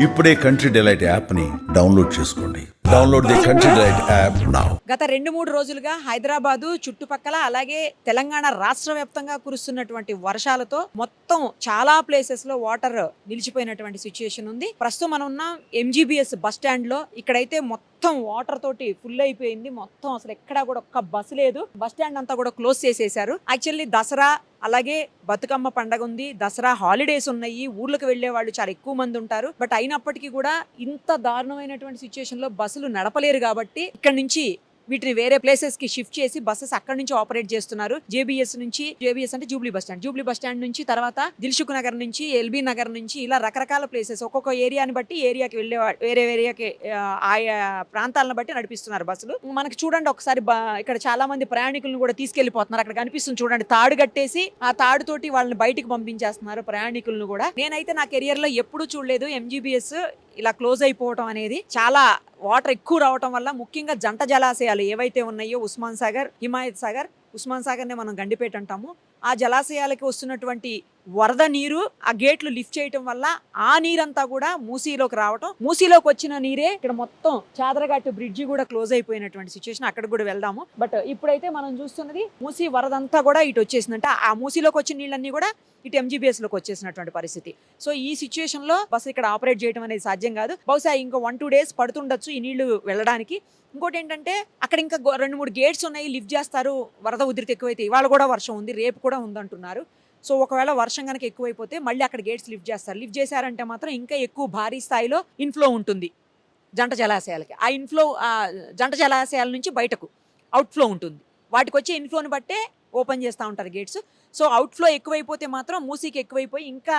ఇప్పుడే country delight యాప్ని download చేసుకోండి. Download the country delight app now. గత 2-3 రోజులుగా హైదరాబాదు చుట్టుపక్కల అలాగే తెలంగాణ రాష్ట్ర వ్యాప్తంగా కురుస్తున్నటువంటి వర్షాలతో మొత్తం చాలా ప్లేసెస్ లో వాటర్ నిలిచిపోయినటువంటి సిచ్యుయేషన్ ఉంది. ప్రస్తుతం మనం ఉన్న ఎంజీబీఎస్ బస్ స్టాండ్ లో ఇక్కడైతే మొత్తం వాటర్ తోటి ఫుల్ అయిపోయింది. మొత్తం అసలు ఎక్కడా కూడా ఒక్క బస్సు లేదు. బస్ స్టాండ్ అంతా కూడా క్లోజ్ చేసేసారు. యాక్చువల్లీ దసరా అలాగే బతుకమ్మ పండగ ఉంది, దసరా హాలిడేస్ ఉన్నాయి, ఊర్లకు వెళ్లే వాళ్ళు చాలా ఎక్కువ మంది ఉంటారు. బట్ అయినప్పటికీ కూడా ఇంత దారుణమైనటువంటి సిచ్యుయేషన్ లో బస్సులు నడపలేరు కాబట్టి ఇక్కడ నుంచి వీటిని వేరే ప్లేసెస్ కి షిఫ్ట్ చేసి బస్సెస్ అక్కడ నుంచి ఆపరేట్ చేస్తున్నారు. జేబీఎస్ అంటే జూబ్లీ బస్ స్టాండ్ నుంచి తర్వాత దిల్సుఖ్ నగర్ నుంచి ఎల్బీ నగర్ నుంచి ఇలా రకరకాల ప్లేసెస్ ఒక్కొక్క ఏరియాని బట్టి ఏరియాకి వెళ్ళే వేరే ఏరియాకి ఆయా ప్రాంతాలను బట్టి నడిపిస్తున్నారు బస్సులు. మనకి చూడండి ఒకసారి ఇక్కడ చాలా మంది ప్రయాణికులను కూడా తీసుకెళ్లిపోతున్నారు. అక్కడ కనిపిస్తుంది చూడండి, తాడు కట్టేసి ఆ తాడుతోటి వాళ్ళని బయటికి పంపించేస్తున్నారు ప్రయాణికులను కూడా. నేనైతే నా కెరియర్ లో ఎప్పుడూ చూడలేదు ఎంజీబీఎస్ ఇలా క్లోజ్ అయిపోవటం అనేది. చాలా వాటర్ ఎక్కువ రావటం వల్ల ముఖ్యంగా జంట జలాశయాలు ఏవైతే ఉన్నాయో ఉస్మాన్ సాగర్, హిమాయత్ సాగర్, ఉస్మాన్ సాగర్నే మనం గండిపేట అంటాము, ఆ జలాశయాలకి వస్తున్నటువంటి వరద నీరు ఆ గేట్లు లిఫ్ట్ చేయటం వల్ల ఆ నీరంతా కూడా మూసీలోకి రావటం, మూసీలోకి వచ్చిన నీరే ఇక్కడ మొత్తం చాదరగట్టు బ్రిడ్జి కూడా క్లోజ్ అయిపోయినటువంటి సిచ్యువేషన్. అక్కడ కూడా వెళ్దాము. బట్ ఇప్పుడైతే మనం చూస్తున్నది మూసీ వరదంతా కూడా ఇటు వచ్చేసిందంటే ఆ మూసీలోకి వచ్చిన నీళ్ళన్నీ కూడా ఇటు ఎంజీబీఎస్ లోకి వచ్చేసినటువంటి పరిస్థితి. సో ఈ సిచ్యువేషన్ లో బస్సు ఇక్కడ ఆపరేట్ చేయడం అనేది సాధ్యం కాదు. బహుశా ఇంకో 1-2 days పడుతుండొచ్చు ఈ నీళ్లు వెళ్ళడానికి. ఇంకోటి ఏంటంటే అక్కడ ఇంకా 2-3 గేట్స్ ఉన్నాయి, లిఫ్ట్ చేస్తారు వరద ఉధృతి ఎక్కువైతే. ఇవాళ కూడా వర్షం ఉంది, రేపు కూడా ఉందంటున్నారు. సో ఒకవేళ వర్షం కనుక ఎక్కువైపోతే మళ్ళీ అక్కడ గేట్స్ లిఫ్ట్ చేస్తారు. లిఫ్ట్ చేశారంటే మాత్రం ఇంకా ఎక్కువ భారీ స్థాయిలో ఇన్ఫ్లో ఉంటుంది జంట జలాశయాలకి. ఆ ఇన్ఫ్లో జంట జలాశయాల నుంచి బయటకు అవుట్ఫ్లో ఉంటుంది. వాటికి వచ్చే ఇన్ఫ్లోని బట్టే ఓపెన్ చేస్తూ ఉంటారు గేట్స్. సో అవుట్ఫ్లో ఎక్కువైపోతే మాత్రం మూసీకి ఎక్కువైపోయి ఇంకా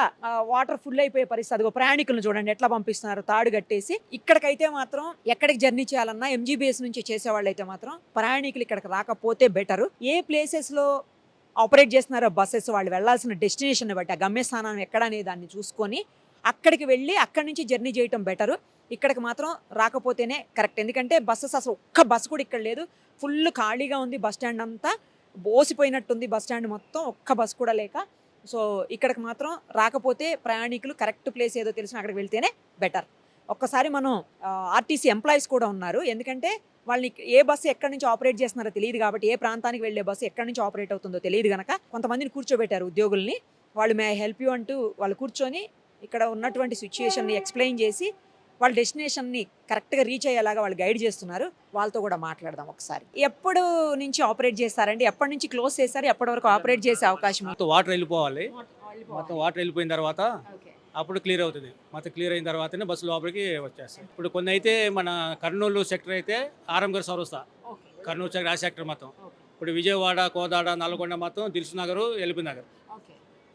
వాటర్ ఫుల్ అయిపోయే పరిస్థితి. అదిగో ప్రయాణికులను చూడండి ఎట్లా పంపిస్తున్నారు తాడు కట్టేసి. ఇక్కడికైతే మాత్రం ఎక్కడికి జర్నీ చేయాలన్నా ఎంజీబీఎస్ నుంచి చేసేవాళ్ళు అయితే మాత్రం ప్రయాణికులు ఇక్కడికి రాకపోతే బెటరు. ఏ ప్లేసెస్ లో ఆపరేట్ చేస్తున్నారో బస్సెస్ వాళ్ళు వెళ్లాల్సిన డెస్టినేషన్ బట్టి ఆ గమ్యస్థానం ఎక్కడ అనే దాన్ని చూసుకొని అక్కడికి వెళ్ళి అక్కడి నుంచి జర్నీ చేయటం బెటరు. ఇక్కడికి మాత్రం రాకపోతేనే కరెక్ట్. ఎందుకంటే బస్సెస్ అసలు ఒక్క బస్సు కూడా ఇక్కడ లేదు. ఫుల్ ఖాళీగా ఉంది బస్ స్టాండ్ అంతా, బోసిపోయినట్టుంది బస్ స్టాండ్ మొత్తం, ఒక్క బస్సు కూడా లేక. సో ఇక్కడికి మాత్రం రాకపోతే ప్రయాణికులు కరెక్ట్ ప్లేస్ ఏదో తెలిసిన అక్కడికి వెళ్తేనే బెటర్. ఒక్కసారి మనం ఆర్టీసీ ఎంప్లాయీస్ కూడా ఉన్నారు. ఎందుకంటే వాళ్ళని ఏ బస్సు ఎక్కడి నుంచి ఆపరేట్ చేస్తున్నారో తెలియదు కాబట్టి, ఏ ప్రాంతానికి వెళ్ళే బస్సు ఎక్కడి నుంచి ఆపరేట్ అవుతుందో తెలియదు కనుక కొంతమందిని కూర్చోబెట్టారు ఉద్యోగుల్ని. వాళ్ళు మే హెల్ప్ యూ అంటూ వాళ్ళు కూర్చొని ఇక్కడ ఉన్నటువంటి సిచ్యుయేషన్ని ఎక్స్ప్లెయిన్ చేసి వాళ్ళ డెస్టినేషన్ని కరెక్ట్గా రీచ్ అయ్యేలాగా వాళ్ళు గైడ్ చేస్తున్నారు. వాళ్ళతో కూడా మాట్లాడదాం ఒకసారి. ఎప్పుడు నుంచి ఆపరేట్ చేస్తారండి, ఎప్పటి నుంచి క్లోజ్ చేస్తారు, ఎప్పటి వరకు ఆపరేట్ చేసే అవకాశం? వాటర్ వెళ్ళిపోవాలి. మొత్తం వాటర్ వెళ్ళిపోయిన తర్వాత అప్పుడు క్లియర్ అవుతుంది. మొత్తం క్లియర్ అయిన తర్వాతనే బస్సు లోపలికి వచ్చేస్తాయి. ఇప్పుడు కొన్ని అయితే మన కర్నూలు సెక్టర్ అయితే ఆరంగర్ సౌరస్తా, కర్నూలు సెక్టర్ ఆ సెక్టర్ మొత్తం. ఇప్పుడు విజయవాడ, కోదాడ, నల్గొండ మొత్తం దిల్సుఖ్ నగర్, ఎల్బీ నగర్.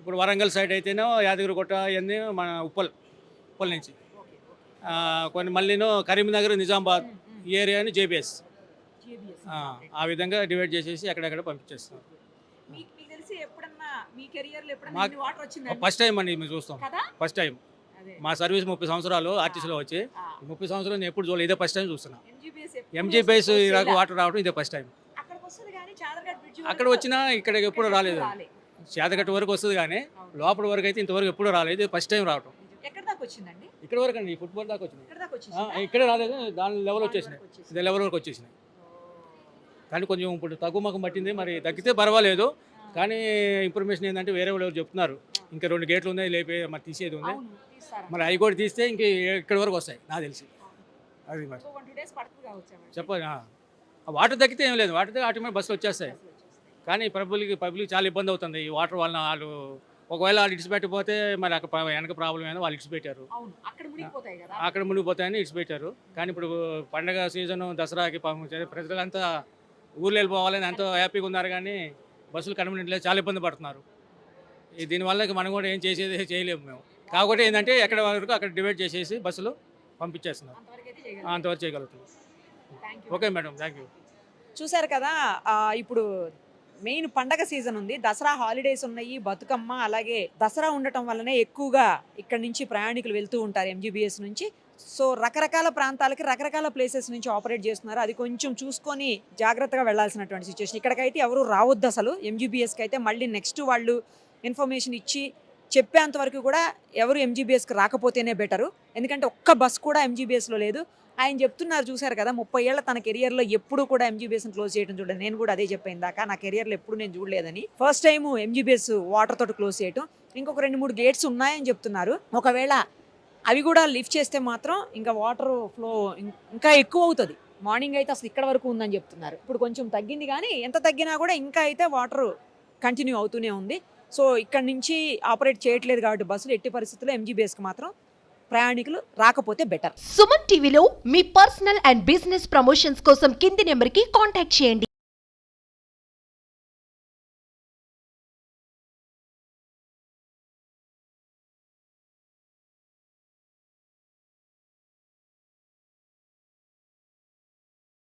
ఇప్పుడు వరంగల్ సైడ్ అయితేనో యాదగిరిగుట్ట ఇవన్నీ మన ఉప్పల్ నుంచి. కొన్ని మళ్ళీనో కరీంనగర్, నిజామాబాద్ ఈ ఏరియాని జేబీఎస్. ఆ విధంగా డివైడ్ చేసేసి ఎక్కడెక్కడ పంపించేస్తున్నాం. ఫస్ట్ టైం అండి మేము చూస్తాం. ఫస్ట్ టైం మా సర్వీస్ 30 సంవత్సరాలు ఆర్టీసీలో వచ్చి 30 సంవత్సరాలు నేను ఎప్పుడు చూడలేదు, ఇదే ఫస్ట్ టైం చూస్తున్నాం. ఎంజీబీఎస్ ఇలాగ వాటర్ రావడం ఇదే ఫస్ట్ టైం. అక్కడ వచ్చినా ఇక్కడ ఎప్పుడు రాలేదు. చేదగట్టు వరకు వస్తుంది కానీ లోపల వరకు అయితే ఇంతవరకు ఎప్పుడు రాలేదు, ఫస్ట్ టైం రావడం. ఇక్కడ వరకు అండి, ఫుట్బాల్ దాకా వచ్చింది. ఇక్కడ రాలేదు, దాని లెవెల్ వచ్చేసినాయి, ఇదే లెవెల్ వరకు వచ్చేసినాయి. కానీ కొంచెం ఇప్పుడు తగ్గుముఖం పట్టింది. మరి తగ్గితే పర్వాలేదు, కానీ ఇన్ఫర్మేషన్ ఏంటంటే వేరే వాళ్ళు గేట్లు ఇంకా 2 గేట్లు ఉన్నాయి, లేపే మరి తీసేది ఉంది. మరి అవి కూడా తీస్తే ఇంక ఇక్కడ వరకు వస్తాయి నాకు తెలిసి. అది మరి చెప్పండి. వాటర్ తగ్గితే ఏం లేదు, వాటర్ ఆటోమేటిక్ బస్సులు వచ్చేస్తాయి. కానీ పబ్లిక్ చాలా ఇబ్బంది అవుతుంది ఈ వాటర్ వలన. వాళ్ళు ఒకవేళ వాళ్ళు ఇడిచిపెట్టకపోతే మరి అక్కడ వెనక ప్రాబ్లం ఏదో వాళ్ళు ఇడిచిపెట్టారు, అక్కడ మునిగిపోతాయని ఇడిచిపెట్టారు. కానీ ఇప్పుడు పండగ సీజను, దసరాకి ప్రజలంతా ఊర్లో వెళ్ళిపోవాలని ఎంతో హ్యాపీగా ఉన్నారు, కానీ బస్సులు కన్వీనియంట్ చాలా ఇబ్బంది పడుతున్నారు. దీనివల్ల మనం కూడా ఏం చేయలేము మేము. కాబట్టి ఏంటంటే ఎక్కడ వరకు అక్కడ డివైడ్ చేసేసి బస్సులు పంపించేస్తున్నారు, అంతవరకు చేయగలుగుతాం. Okay madam, thank you. చూశారు కదా, ఇప్పుడు మెయిన్ పండగ సీజన్ ఉంది, దసరా హాలిడేస్ ఉన్నాయి, బతుకమ్మ. అలాగే దసరా ఉండటం వల్లనే ఎక్కువగా ఇక్కడ నుంచి ప్రయాణికులు వెళ్తూ ఉంటారు ఎంజీబీఎస్ నుంచి. సో రకరకాల ప్రాంతాలకి రకరకాల ప్లేసెస్ నుంచి ఆపరేట్ చేస్తున్నారు. అది కొంచెం చూసుకొని జాగ్రత్తగా వెళ్లాల్సినటువంటి సిచ్యువేషన్. ఇక్కడికైతే ఎవరు రావద్దు అసలు. ఎంజీబీఎస్కి అయితే మళ్ళీ నెక్స్ట్ వాళ్ళు ఇన్ఫర్మేషన్ ఇచ్చి చెప్పేంత వరకు కూడా ఎవరు ఎంజీబీఎస్కి రాకపోతేనే బెటరు. ఎందుకంటే ఒక్క బస్ కూడా ఎంజీబీఎస్లో లేదు. ఆయన చెప్తున్నారు చూశారు కదా, 30 ఏళ్ల తన కెరియర్లో ఎప్పుడు కూడా ఎంజీబీఎస్ని క్లోజ్ చేయడం చూడండి. నేను కూడా అదే చెప్పాను దాకా, నా కెరియర్లో ఎప్పుడు నేను చూడలేదని. ఫస్ట్ టైం ఎంజీబీఎస్ వాటర్ తోటి క్లోజ్ చేయటం. ఇంకొక 2-3 గేట్స్ ఉన్నాయని చెప్తున్నారు. ఒకవేళ అవి కూడా లిఫ్ట్ చేస్తే మాత్రం ఇంకా వాటర్ ఫ్లో ఇంకా ఎక్కువ అవుతుంది. మార్నింగ్ అయితే అసలు ఇక్కడ వరకు ఉందని చెప్తున్నారు. ఇప్పుడు కొంచెం తగ్గింది, కానీ ఎంత తగ్గినా కూడా ఇంకా అయితే వాటర్ కంటిన్యూ అవుతూనే ఉంది. సో ఇక్కడ నుంచి ఆపరేట్ చేయట్లేదు కాబట్టి బస్సులు ఎట్టి పరిస్థితుల్లో ఎంజీబీఎస్కి మాత్రం ప్రయాణికులు రాకపోతే బెటర్. సుమన్ టీవీలో మీ పర్సనల్ అండ్ బిజినెస్ ప్రమోషన్స్ కోసం కింది నెంబర్కి కాంటాక్ట్ చేయండి.